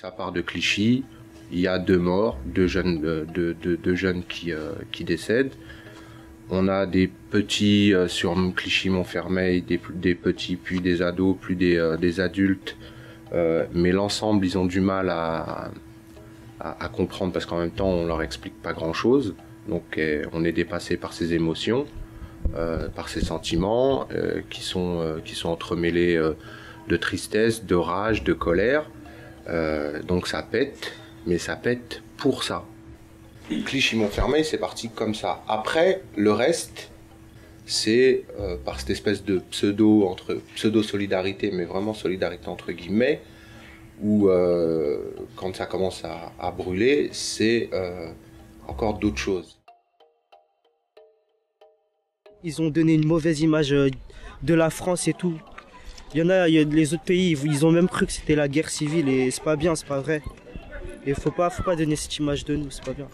ça part de Clichy, il y a 2 morts, 2 jeunes qui décèdent. On a des petits sur Clichy-Montfermeil, des petits, puis des ados, puis des adultes. Mais l'ensemble, ils ont du mal à comprendre parce qu'en même temps, on leur explique pas grand-chose. Donc on est dépassé par ces émotions, par ces sentiments qui sont entremêlés de tristesse, de rage, de colère. Donc ça pète, mais ça pète pour ça. Clichy-Montfermeil, c'est parti comme ça. Après, le reste, c'est par cette espèce de pseudo-solidarité, mais vraiment solidarité entre guillemets, où quand ça commence à brûler, c'est encore d'autres choses. Ils ont donné une mauvaise image de la France et tout. Il y a les autres pays, ils ont même cru que c'était la guerre civile et c'est pas bien, c'est pas vrai. Et faut pas donner cette image de nous, c'est pas bien.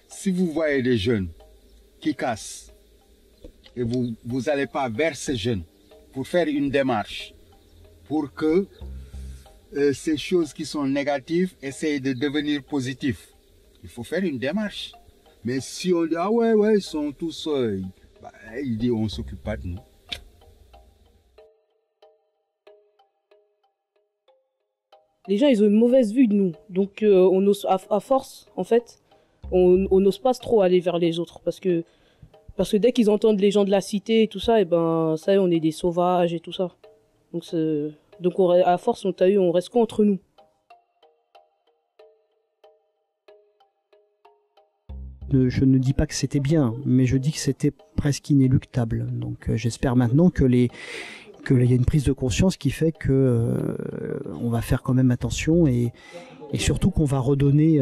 Si vous voyez des jeunes qui cassent et vous n'allez pas vers ces jeunes pour faire une démarche pour que ces choses qui sont négatives essayent de devenir positives, il faut faire une démarche. Mais si on dit ah ouais ils sont tous il dit on s'occupe pas de nous. Les gens ils ont une mauvaise vue de nous, donc on ose, à force en fait. On n'ose pas trop aller vers les autres parce que dès qu'ils entendent les gens de la cité et tout ça, et ben ça y est, on est des sauvages et tout ça. Donc à force on reste contre nous. Je ne dis pas que c'était bien, mais je dis que c'était presque inéluctable. Donc j'espère maintenant qu'il y a une prise de conscience qui fait que on va faire quand même attention et surtout qu'on va redonner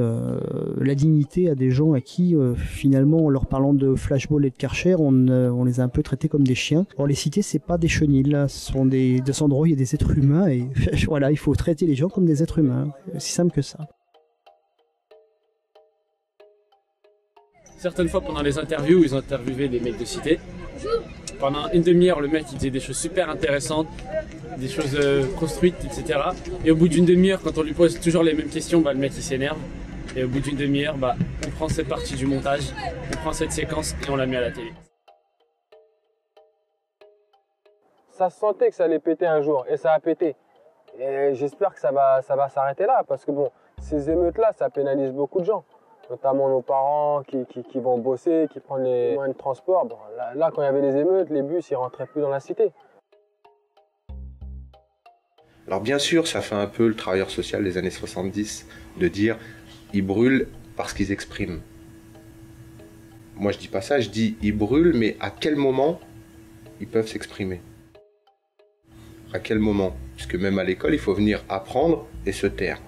la dignité à des gens à qui finalement en leur parlant de flashball et de Karcher on les a un peu traités comme des chiens. Or les cités c'est pas des chenilles, là, ce sont des endroits où il y a des êtres humains et voilà, il faut traiter les gens comme des êtres humains, aussi simple que ça. Certaines fois pendant les interviews, ils ont interviewé des mecs de cité. Pendant une demi-heure, le mec il disait des choses super intéressantes, des choses construites, etc. Et au bout d'une demi-heure, quand on lui pose toujours les mêmes questions, le mec il s'énerve. Et au bout d'une demi-heure, on prend cette partie du montage, on prend cette séquence et on la met à la télé. Ça se sentait que ça allait péter un jour et ça a pété. Et j'espère que ça va s'arrêter là parce que bon, ces émeutes-là, ça pénalise beaucoup de gens. Notamment nos parents qui vont bosser, qui prennent les moyens de transport. Bon, là, quand il y avait les émeutes, les bus, ils rentraient plus dans la cité. Alors bien sûr, ça fait un peu le travailleur social des années 70 de dire ils brûlent parce qu'ils expriment. Moi je dis pas ça, je dis ils brûlent, mais à quel moment ils peuvent s'exprimer? À quel moment? Puisque même à l'école, il faut venir apprendre et se taire.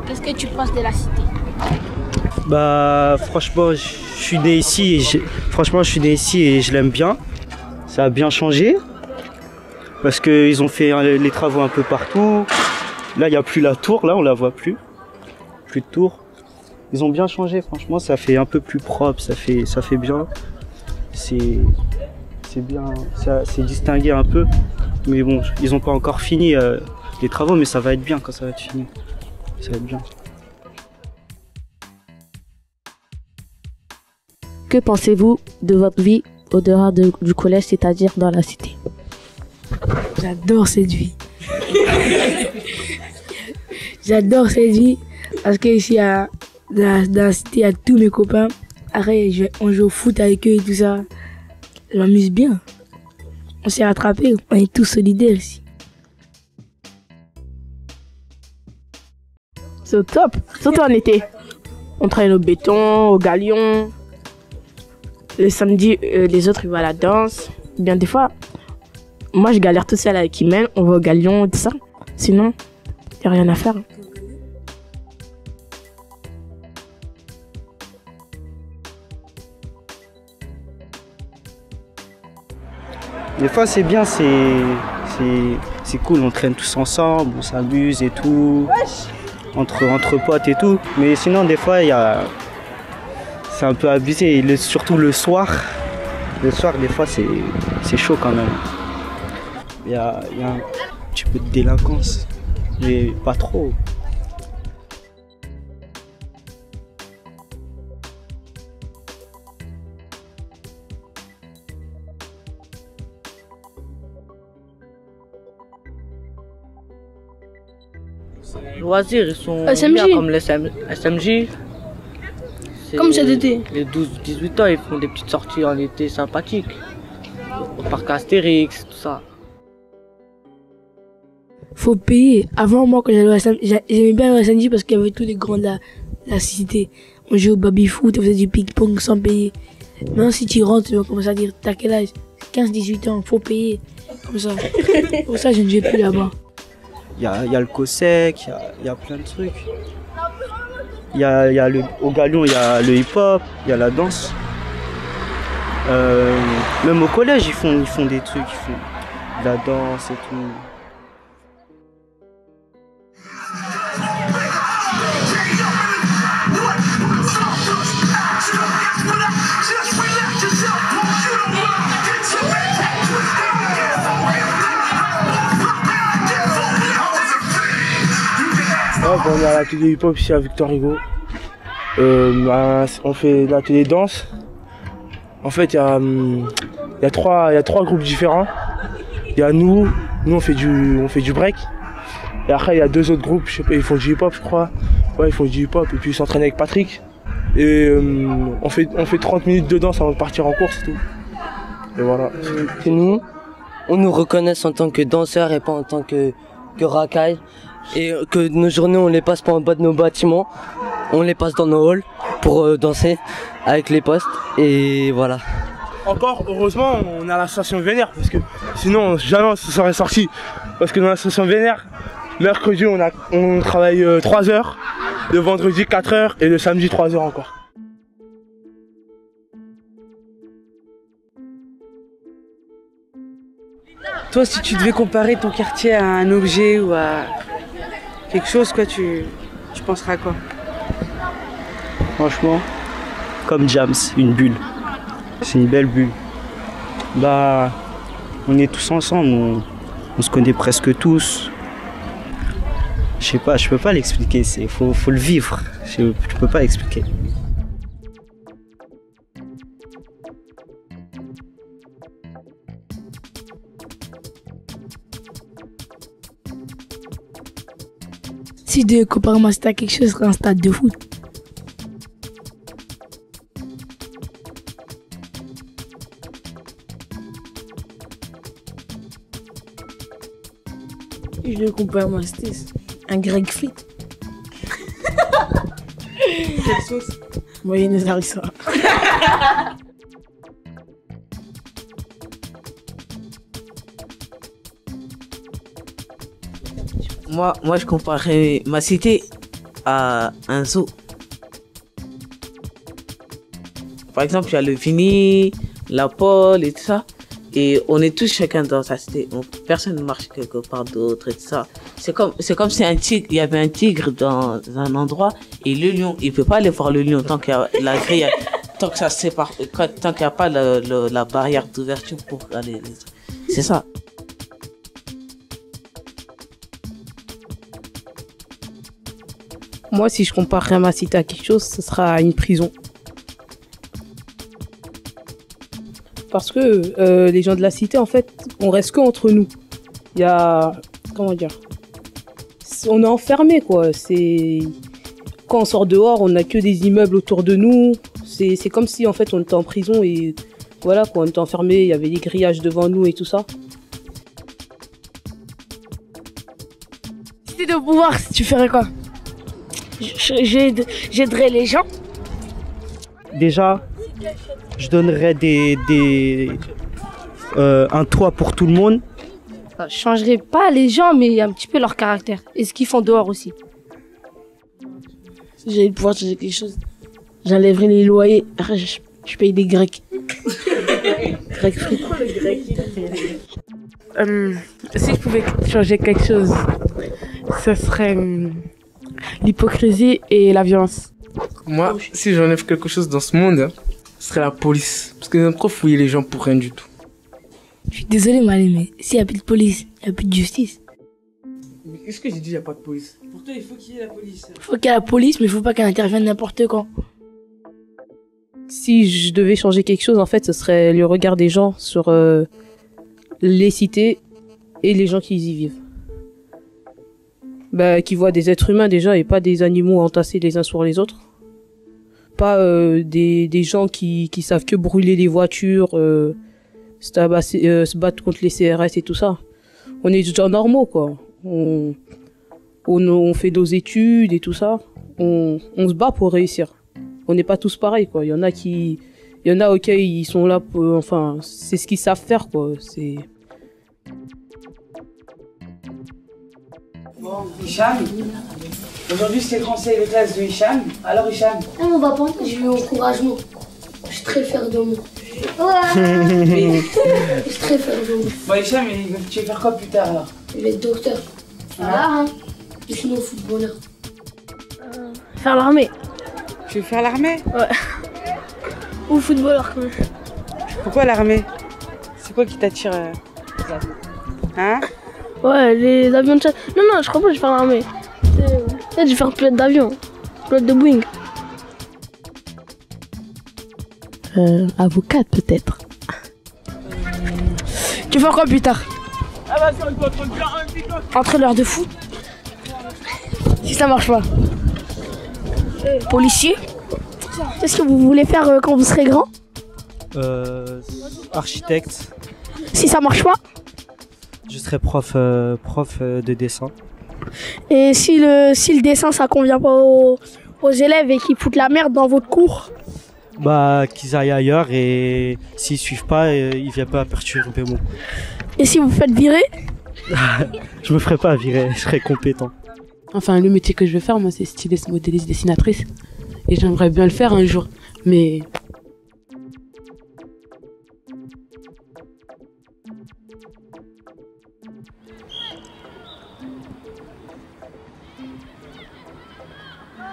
Qu'est-ce que tu penses de la cité? Bah franchement, je suis né ici et franchement je suis né ici et je l'aime bien. Ça a bien changé parce qu'ils ont fait les travaux un peu partout. Là il n'y a plus la tour, là on la voit plus. Plus de tour. Ils ont bien changé, franchement ça fait un peu plus propre, ça fait bien. C'est bien, ça c'est distingué un peu. Mais bon, ils n'ont pas encore fini les travaux, mais ça va être bien quand ça va être fini. Ça va être bien. Que pensez-vous de votre vie au-dehors du collège, c'est-à-dire dans la cité? J'adore cette vie. J'adore cette vie parce que ici, dans la cité, il y a tous mes copains. Après, on joue au foot avec eux et tout ça. Je m'amuse bien. On s'est rattrapés. On est tous solidaires ici. C'est au top. Surtout en été. On traîne au béton, au galion. Le samedi, les autres ils vont à la danse. Bien des fois, moi je galère tout seul avec Imen, on va au galion et tout ça. Sinon, il n'y a rien à faire. Des fois c'est bien, c'est cool, on traîne tous ensemble, on s'amuse et tout. Entre potes et tout. Mais sinon des fois c'est un peu abusé, et surtout le soir. Le soir, des fois, c'est chaud quand même. Il y a un petit peu de délinquance, mais pas trop. Les loisirs, ils sont SMJ. bien comme les SMJ. Comme cet été. Les 12-18 ans, ils font des petites sorties en été sympathiques. Au parc Astérix, tout ça. Faut payer. Avant, moi, quand j'allais au SMJ, j'aimais bien le SMJ parce qu'il y avait tous les grands de la cité. On jouait au baby-foot, on faisait du ping-pong sans payer. Maintenant, si tu rentres, tu vas commencer à dire, t'as quel âge? 15-18 ans, faut payer. Comme ça. Pour ça, je ne vais plus là-bas. Il y a le COSEC, il y a plein de trucs. Au galion, il y a le hip-hop, il y a la danse. Même au collège, ils font des trucs, ils font de la danse et tout. On est à l'atelier hip-hop ici à Victor Hugo. On fait l'atelier danse. En fait, il y a trois groupes différents. Il y a nous on fait du break. Et après, il y a deux autres groupes, je sais pas, ils font du hip-hop, je crois. Ouais, ils font du hip-hop et puis ils s'entraînent avec Patrick. Et on fait 30 minutes de danse avant de partir en course et tout. Et voilà. Que nous, on nous reconnaisse en tant que danseurs et pas en tant que racailles. Et que nos journées, on les passe pas en bas de nos bâtiments. On les passe dans nos halls pour danser avec les postes. Et voilà. Encore, heureusement, on a l'association Vénère, parce que sinon, jamais on se serait sorti. Parce que dans l'association Vénère, mercredi, on travaille 3 heures, le vendredi 4 heures et le samedi 3 heures encore. Toi, si tu devais comparer ton quartier à un objet ou à quelque chose, quoi, tu penseras à quoi? Franchement, comme Jams, une bulle. C'est une belle bulle. Bah, on est tous ensemble, on se connaît presque tous. Je sais pas, je peux pas l'expliquer, faut le vivre. Je peux pas l'expliquer. Si je devais comparer ma cité à quelque chose, ce serait un stade de foot. Si je devais comparer ma cité, un Greg Fleet. Quelle sauce? Moyenne harissa. Moi, je comparais ma cité à un zoo. Par exemple, il y a le Vini, la Paul et tout ça. Et on est tous chacun dans sa cité. Personne ne marche quelque part d'autre et tout ça. C'est comme si il y avait un tigre dans un endroit et le lion, il peut pas aller voir le lion tant qu'il y a la grille, tant que ça se sépare, tant qu'il n'y a pas la barrière d'ouverture pour aller. C'est ça. Moi, si je comparerais ma cité à quelque chose, ce sera à une prison. Parce que les gens de la cité, en fait, on reste que entre nous. Il y a... Comment dire? On est enfermés, quoi. Quand on sort dehors, on n'a que des immeubles autour de nous. C'est comme si, en fait, on était en prison et... Voilà, quoi, on était enfermés, il y avait des grillages devant nous et tout ça. Si t'étais au pouvoir, tu ferais quoi? J'aiderais les gens. Déjà, je donnerais un toit pour tout le monde. Je changerais pas les gens, mais un petit peu leur caractère. Et ce qu'ils font dehors aussi. Si j'avais le pouvoir de changer quelque chose, j'enlèverais les loyers. Je paye des Grecs. Grecs free. Si je pouvais changer quelque chose, ce serait l'hypocrisie et la violence. Moi, si j'enlève quelque chose dans ce monde, ce serait la police. Parce qu'ils aiment trop fouiller les gens pour rien du tout. Je suis désolé, Malé, mais s'il n'y a plus de police, il n'y a plus de justice. Mais qu'est-ce que j'ai dit, il n'y a pas de police? Pour toi, il faut qu'il y ait la police. Il faut qu'il y ait la police, mais il ne faut pas qu'elle intervienne n'importe quand. Si je devais changer quelque chose, en fait, ce serait le regard des gens sur les cités et les gens qui y vivent. Qui voient des êtres humains déjà et pas des animaux entassés les uns sur les autres. Pas des gens qui savent que brûler les voitures, se battre contre les CRS et tout ça. On est des gens normaux, quoi. On fait nos études et tout ça. On se bat pour réussir. On n'est pas tous pareils, quoi. Il y en a, ok, ils sont là pour, enfin, c'est ce qu'ils savent faire, quoi. C'est... Bon, Hicham, aujourd'hui c'est le conseil de classe de Hicham. Alors Hicham? Non, mon papa, j'ai eu encouragement. Je suis très fier de moi. Ouais. Je suis très fier de moi. Bon Hicham, tu veux faire quoi plus tard alors? Je vais être docteur. Voilà, hein. Et sinon footballeur. Faire l'armée. Tu veux faire l'armée? Ouais. Ou footballeur quand même. Pourquoi l'armée? C'est quoi qui t'attire Hein? Ouais, les avions de chasse. Non, je crois pas que je vais faire l'armée. Je vais faire pilote d'avion. Pilote de Boeing. Avocate peut-être. Tu veux faire quoi plus tard? Entraîneur de foot. Si ça marche pas. Policier. Qu'est-ce que vous voulez faire quand vous serez grand? Architecte. Si ça marche pas? Je serai prof de dessin. Et si le dessin ça convient pas aux élèves et qu'ils foutent la merde dans votre cours? Qu'ils aillent ailleurs et s'ils suivent pas, ils viennent pas perturber mon cours. Et si vous faites virer? Je me ferai pas virer, je serai compétent. Enfin, le métier que je veux faire, moi, c'est styliste, modéliste, dessinatrice. Et j'aimerais bien le faire un jour. Mais...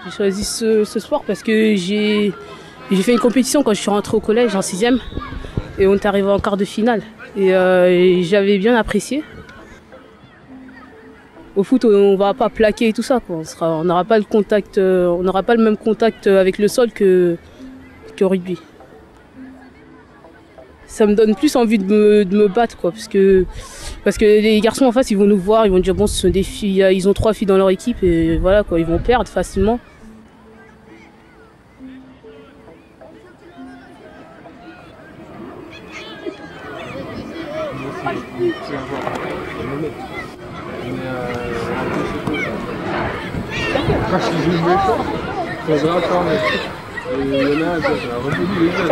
J'ai choisi ce sport parce que j'ai fait une compétition quand je suis rentrée au collège en 6e. Et on est arrivé en quart de finale. Et j'avais bien apprécié. Au foot, on va pas plaquer et tout ça, quoi. On n'aura pas le contact, on n'aura pas le même contact avec le sol qu'au rugby. Ça me donne plus envie de me battre, quoi, parce que les garçons en face, ils vont nous voir, ils vont dire bon, ce sont des filles, ils ont 3 filles dans leur équipe et voilà, quoi, ils vont perdre facilement. Quand je suis méchant, faudra faire un truc. Et il y en a un, ça va retenir les gens.